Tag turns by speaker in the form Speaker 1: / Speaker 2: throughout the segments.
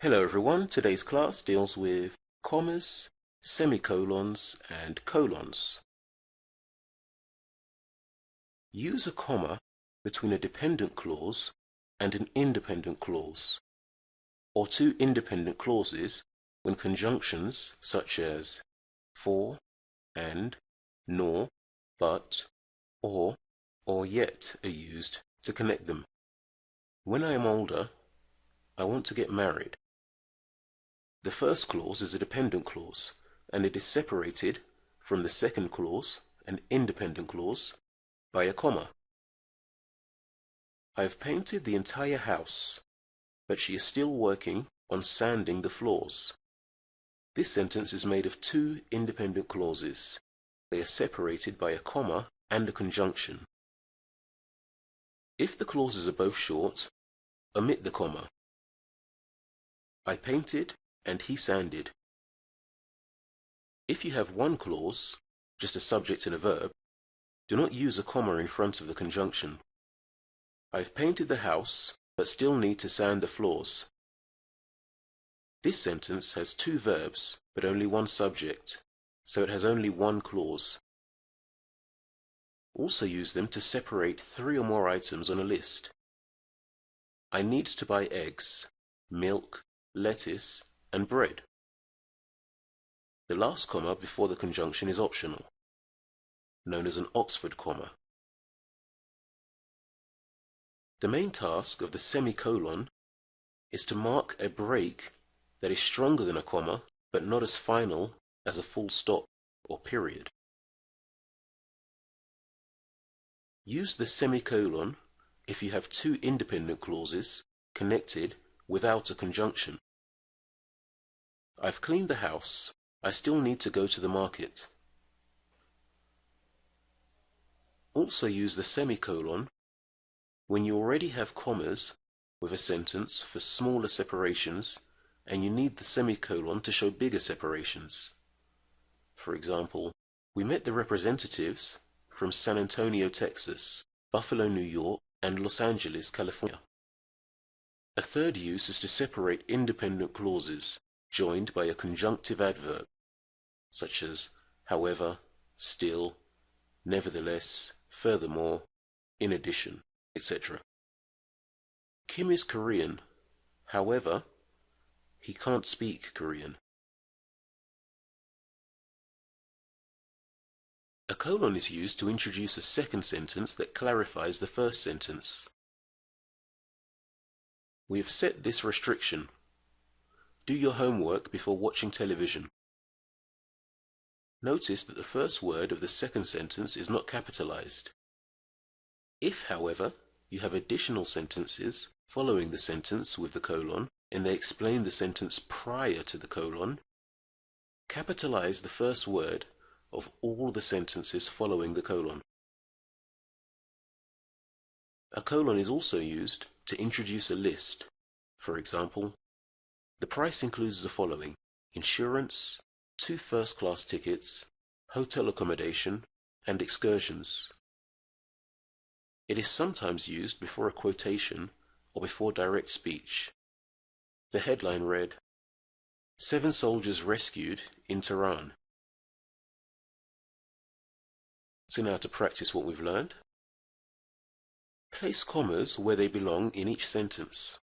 Speaker 1: Hello everyone, today's class deals with commas, semicolons, and colons. Use a comma between a dependent clause and an independent clause, or two independent clauses when conjunctions such as for, and, nor, but, or yet are used to connect them. When I am older, I want to get married. The first clause is a dependent clause, and it is separated from the second clause, an independent clause, by a comma. I have painted the entire house, but she is still working on sanding the floors. This sentence is made of two independent clauses. They are separated by a comma and a conjunction. If the clauses are both short, omit the comma. I painted and he sanded. If you have one clause, just a subject and a verb, do not use a comma in front of the conjunction. I've painted the house, but still need to sand the floors. This sentence has two verbs, but only one subject, so it has only one clause. Also use them to separate three or more items on a list. I need to buy eggs, milk, lettuce, and bread. The last comma before the conjunction is optional, known as an Oxford comma. The main task of the semicolon is to mark a break that is stronger than a comma, but not as final as a full stop or period. Use the semicolon if you have two independent clauses connected without a conjunction. I've cleaned the house. I still need to go to the market. Also use the semicolon when you already have commas with a sentence for smaller separations and you need the semicolon to show bigger separations. For example, we met the representatives from San Antonio, Texas, Buffalo, New York, and Los Angeles, California. A third use is to separate independent clauses joined by a conjunctive adverb, such as however, still, nevertheless, furthermore, in addition, etc. Kim is Korean. However, he can't speak Korean. A colon is used to introduce a second sentence that clarifies the first sentence. We have set this restriction. Do your homework before watching television. Notice that the first word of the second sentence is not capitalized. If, however, you have additional sentences following the sentence with the colon and they explain the sentence prior to the colon, capitalize the first word of all the sentences following the colon. A colon is also used to introduce a list. For example, the price includes the following: insurance, 2 first-class tickets, hotel accommodation, and excursions. It is sometimes used before a quotation or before direct speech. The headline read, 7 soldiers rescued in Tehran. So now to practice what we've learned. Place commas where they belong in each sentence.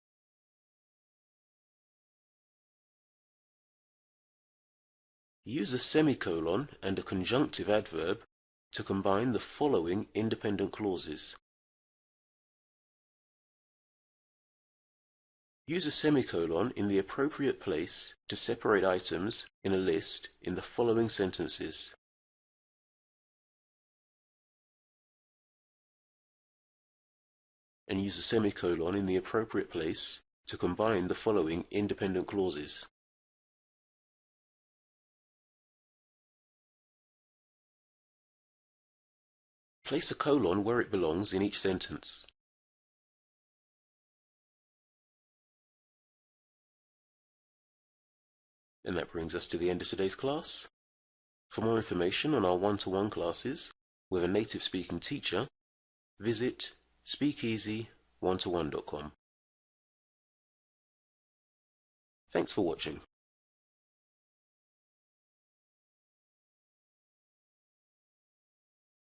Speaker 1: Use a semicolon and a conjunctive adverb to combine the following independent clauses. Use a semicolon in the appropriate place to separate items in a list in the following sentences. And use a semicolon in the appropriate place to combine the following independent clauses. Place a colon where it belongs in each sentence. And that brings us to the end of today's class. For more information on our one-to-one classes with a native speaking teacher, visit speakeasy1to1.com. Thanks for watching.